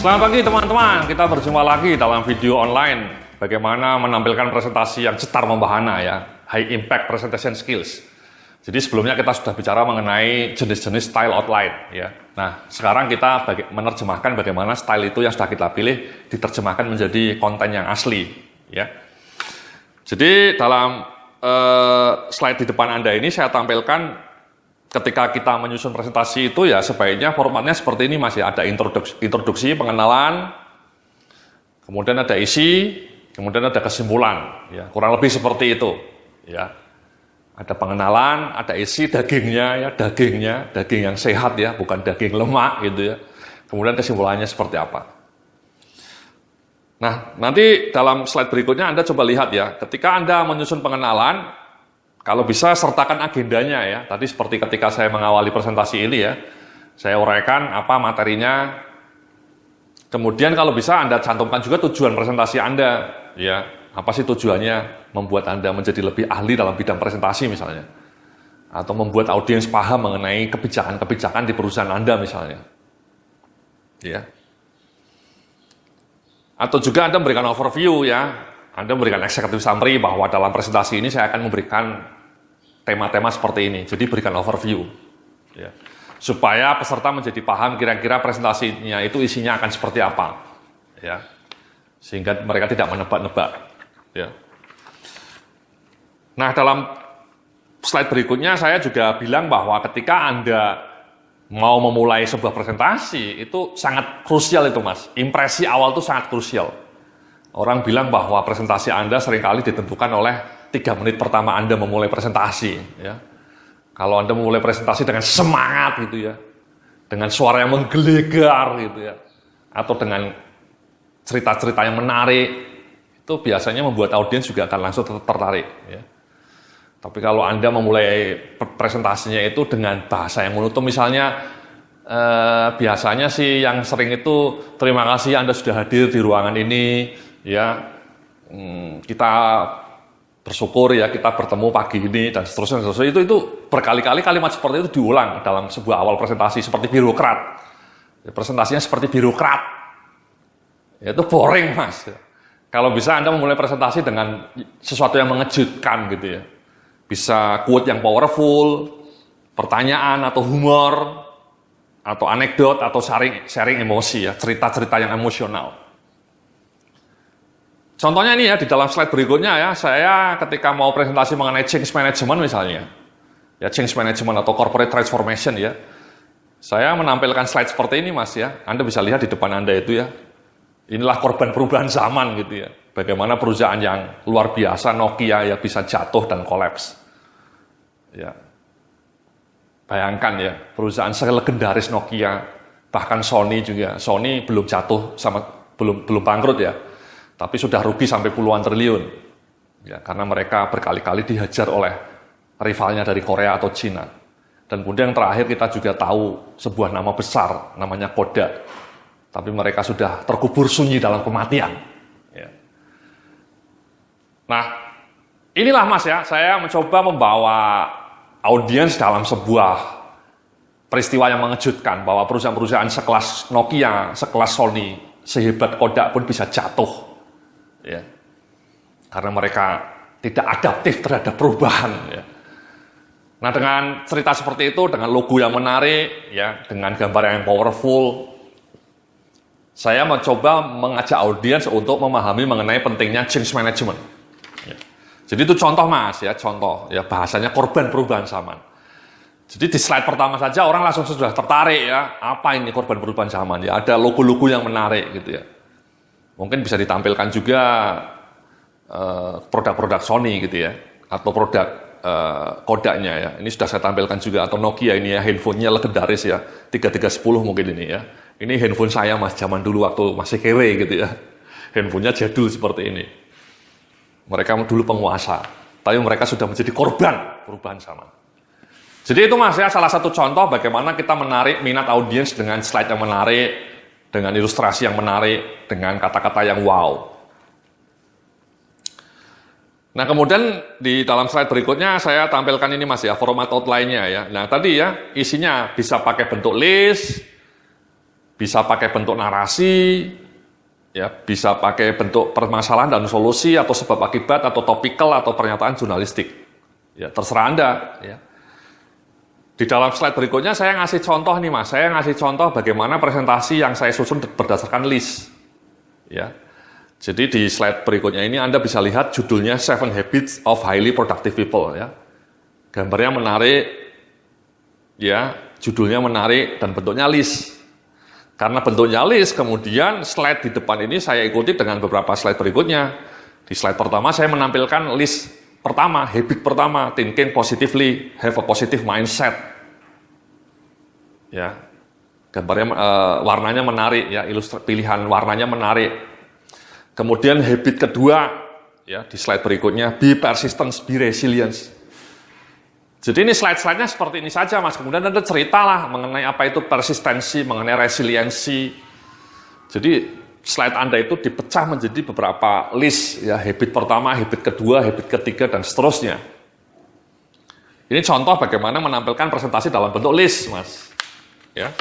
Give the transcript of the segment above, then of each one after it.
Selamat pagi teman-teman, kita berjumpa lagi dalam video online bagaimana menampilkan presentasi yang cetar membahana ya, high impact presentation skills. Jadi sebelumnya kita sudah bicara mengenai jenis-jenis style outline ya. Nah, sekarang kita menerjemahkan bagaimana style itu yang sudah kita pilih diterjemahkan menjadi konten yang asli ya. Jadi dalam slide di depan Anda ini saya tampilkan ketika kita menyusun presentasi itu ya sebaiknya formatnya seperti ini Mas ya. Ada introduksi, pengenalan, kemudian ada isi, kemudian ada kesimpulan ya. Kurang lebih seperti itu ya. Ada pengenalan, ada isi dagingnya ya, daging yang sehat ya, bukan daging lemak gitu ya. Kemudian kesimpulannya seperti apa. Nah, nanti dalam slide berikutnya Anda coba lihat ya, ketika Anda menyusun pengenalan, kalau bisa sertakan agendanya ya. Tadi seperti ketika saya mengawali presentasi ini ya, saya uraikan apa materinya. Kemudian kalau bisa Anda cantumkan juga tujuan presentasi Anda ya. Apa sih tujuannya? Membuat Anda menjadi lebih ahli dalam bidang presentasi misalnya. Atau membuat audiens paham mengenai kebijakan-kebijakan di perusahaan Anda misalnya. Ya. Atau juga Anda memberikan overview ya. Anda memberikan executive summary bahwa dalam presentasi ini saya akan memberikan tema-tema seperti ini. Jadi berikan overview. Ya. Supaya peserta menjadi paham kira-kira presentasinya itu isinya akan seperti apa. Ya. Sehingga mereka tidak menebak-nebak. Ya. Nah, dalam slide berikutnya saya juga bilang bahwa ketika Anda mau memulai sebuah presentasi, itu sangat krusial itu Mas. Impresi awal itu sangat krusial. Orang bilang bahwa presentasi Anda seringkali ditentukan oleh 3 menit pertama Anda memulai presentasi. Ya. Kalau Anda memulai presentasi dengan semangat gitu ya, dengan suara yang menggelegar gitu ya, atau dengan cerita-cerita yang menarik, itu biasanya membuat audiens juga akan langsung tertarik. Ya. Tapi kalau Anda memulai presentasinya itu dengan bahasa yang monoton, misalnya biasanya sih yang sering itu terima kasih Anda sudah hadir di ruangan ini, ya kita bersyukur ya kita bertemu pagi ini dan seterusnya. Itu berkali-kali kalimat seperti itu diulang dalam sebuah awal presentasi seperti birokrat. Ya, presentasinya seperti birokrat. Ya, itu boring Mas. Kalau bisa Anda memulai presentasi dengan sesuatu yang mengejutkan gitu ya. Bisa quote yang powerful, pertanyaan atau humor, atau anekdot, atau sharing emosi ya, cerita-cerita yang emosional. Contohnya ini ya, di dalam slide berikutnya ya, saya ketika mau presentasi mengenai change management misalnya, ya change management atau corporate transformation ya, saya menampilkan slide seperti ini Mas ya, Anda bisa lihat di depan Anda itu ya, inilah korban perubahan zaman gitu ya. Bagaimana perusahaan yang luar biasa, Nokia ya bisa jatuh dan kolaps. Ya. Bayangkan ya, perusahaan selegendaris Nokia, bahkan Sony juga. Sony belum jatuh belum bangkrut ya. Tapi sudah rugi sampai puluhan triliun. Ya, karena mereka berkali-kali dihajar oleh rivalnya dari Korea atau Cina. Dan kemudian yang terakhir kita juga tahu sebuah nama besar namanya Kodak. Tapi mereka sudah terkubur sunyi dalam kematian. Nah, inilah Mas ya, saya mencoba membawa audiens dalam sebuah peristiwa yang mengejutkan bahwa perusahaan-perusahaan sekelas Nokia, sekelas Sony, sehebat Kodak pun bisa jatuh. Ya. Karena mereka tidak adaptif terhadap perubahan. Ya. Nah, dengan cerita seperti itu, dengan logo yang menarik, ya, dengan gambar yang powerful, saya mencoba mengajak audiens untuk memahami mengenai pentingnya change management. Jadi itu contoh Mas ya, contoh ya bahasanya korban perubahan zaman. Jadi di slide pertama saja orang langsung sudah tertarik ya, apa ini korban perubahan zaman ya, ada logo-logo yang menarik gitu ya. Mungkin bisa ditampilkan juga produk-produk Sony gitu ya, atau produk Kodaknya ya. Ini sudah saya tampilkan juga, atau Nokia ini ya, handphonenya legendaris ya, 3310 mungkin ini ya. Ini handphone saya Mas, zaman dulu waktu masih kewe gitu ya. Handphonenya jadul seperti ini. Mereka dulu penguasa, tapi mereka sudah menjadi korban perubahan zaman. Jadi itu Mas ya, salah satu contoh bagaimana kita menarik minat audiens dengan slide yang menarik, dengan ilustrasi yang menarik, dengan kata-kata yang wow. Nah kemudian di dalam slide berikutnya saya tampilkan ini Mas ya, format outline-nya ya. Nah tadi ya, isinya bisa pakai bentuk list, bisa pakai bentuk narasi, ya, bisa pakai bentuk permasalahan dan solusi, atau sebab akibat, atau topikal, atau pernyataan jurnalistik. Ya, terserah Anda. Ya. Di dalam slide berikutnya saya ngasih contoh nih Mas, saya ngasih contoh bagaimana presentasi yang saya susun berdasarkan list. Ya. Jadi di slide berikutnya ini Anda bisa lihat judulnya 7 Habits of Highly Productive People. Ya. Gambarnya menarik, ya, judulnya menarik, dan bentuknya list. Karena bentuknya list, kemudian slide di depan ini saya ikuti dengan beberapa slide berikutnya. Di slide pertama saya menampilkan list pertama, habit pertama, thinking positively, have a positive mindset. Ya, gambarnya warnanya menarik, ya, pilihan warnanya menarik. Kemudian habit kedua, ya, di slide berikutnya, be persistent, be resilient. Jadi ini slide-slide-nya seperti ini saja Mas, kemudian Anda ceritalah mengenai apa itu persistensi, mengenai resiliensi. Jadi slide Anda itu dipecah menjadi beberapa list, ya, habit pertama, habit kedua, habit ketiga, dan seterusnya. Ini contoh bagaimana menampilkan presentasi dalam bentuk list, Mas. Ya.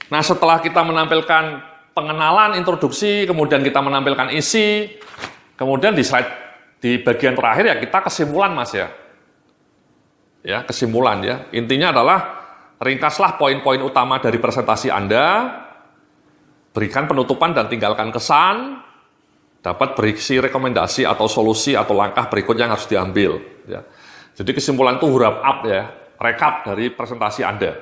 Nah, setelah kita menampilkan pengenalan, introduksi, kemudian kita menampilkan isi, kemudian di bagian terakhir ya kita kesimpulan Mas ya. Ya, kesimpulan ya. Intinya adalah ringkaslah poin-poin utama dari presentasi Anda, berikan penutupan dan tinggalkan kesan, dapat berisi rekomendasi atau solusi atau langkah berikut yang harus diambil. Ya. Jadi kesimpulan itu wrap up ya, rekap dari presentasi Anda.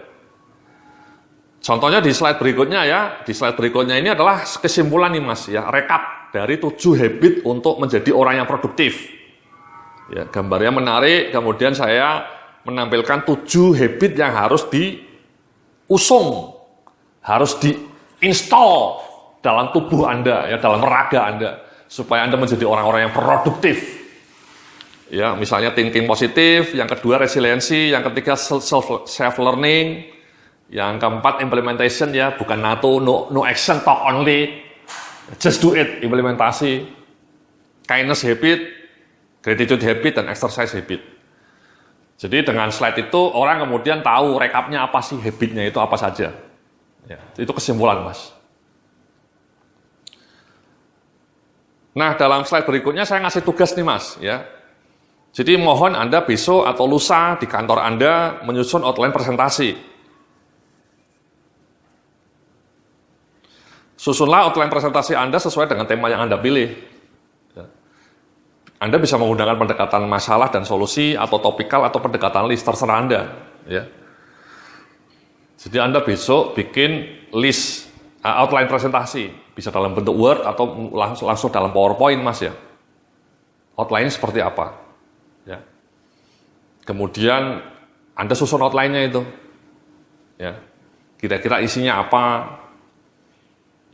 Contohnya di slide berikutnya ya, di slide berikutnya ini adalah kesimpulan nih Mas ya, rekap dari 7 habit untuk menjadi orang yang produktif. Ya, gambarnya menarik, kemudian saya menampilkan 7 habit yang harus diusung, harus diinstal dalam tubuh Anda, ya, dalam raga Anda, supaya Anda menjadi orang-orang yang produktif. Ya, misalnya thinking positif, yang kedua resiliensi, yang ketiga self-learning, yang keempat implementation ya, bukan no action, talk only, just do it, implementasi, kindness habit, gratitude habit, dan exercise habit. Jadi dengan slide itu orang kemudian tahu rekapnya apa sih, habitnya itu apa saja. Ya, itu kesimpulan Mas. Nah, dalam slide berikutnya saya ngasih tugas nih Mas ya. Jadi mohon Anda besok atau lusa di kantor Anda menyusun outline presentasi. Susunlah outline presentasi Anda sesuai dengan tema yang Anda pilih. Anda bisa menggunakan pendekatan masalah dan solusi, atau topikal, atau pendekatan list, terserah Anda. Ya. Jadi Anda besok bikin list, outline presentasi. Bisa dalam bentuk Word, atau langsung dalam PowerPoint, Mas ya. Outline seperti apa. Ya. Kemudian Anda susun outline-nya itu. Ya. Kira-kira isinya apa.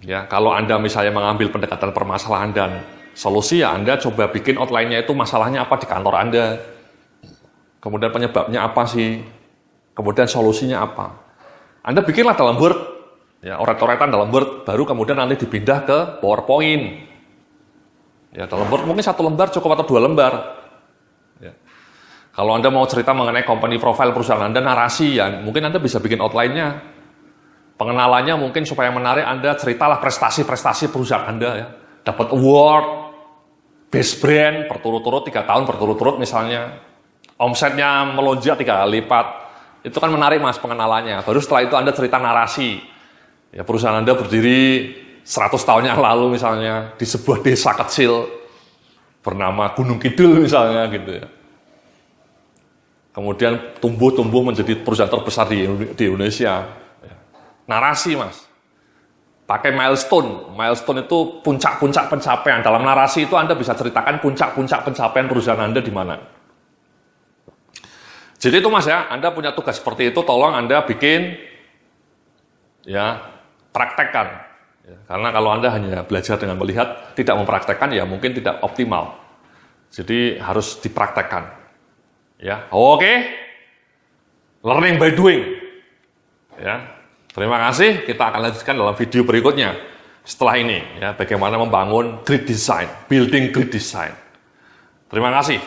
Ya, kalau Anda misalnya mengambil pendekatan permasalahan dan solusi, ya Anda coba bikin outline-nya itu masalahnya apa di kantor Anda. Kemudian penyebabnya apa sih? Kemudian solusinya apa? Anda bikinlah dalam Word, ya, oret-oretan dalam Word, baru kemudian nanti dipindah ke PowerPoint. Ya, dalam Word mungkin 1 lembar cukup atau 2 lembar. Ya. Kalau Anda mau cerita mengenai company profile perusahaan Anda, narasi, ya mungkin Anda bisa bikin outline-nya. Pengenalannya mungkin supaya menarik, Anda ceritalah prestasi-prestasi perusahaan Anda ya. Dapat award, best brand, berturut-turut 3 tahun berturut-turut misalnya. Omsetnya melonjak 3 kali lipat. Itu kan menarik Mas pengenalannya. Baru setelah itu Anda cerita narasi. Ya, perusahaan Anda berdiri 100 tahun yang lalu misalnya di sebuah desa kecil bernama Gunung Kidul misalnya gitu ya. Kemudian tumbuh menjadi perusahaan terbesar di Indonesia. Narasi Mas, pakai milestone. Milestone itu puncak-puncak pencapaian. Dalam narasi itu Anda bisa ceritakan puncak-puncak pencapaian perusahaan Anda di mana. Jadi itu Mas ya, Anda punya tugas seperti itu, tolong Anda bikin, ya, praktekkan. Ya, karena kalau Anda hanya belajar dengan melihat, tidak mempraktekkan, ya mungkin tidak optimal. Jadi harus dipraktekkan. Ya, oke. Learning by doing. Ya. Terima kasih, kita akan lanjutkan dalam video berikutnya. Setelah ini, ya, bagaimana membangun grid design, building grid design. Terima kasih.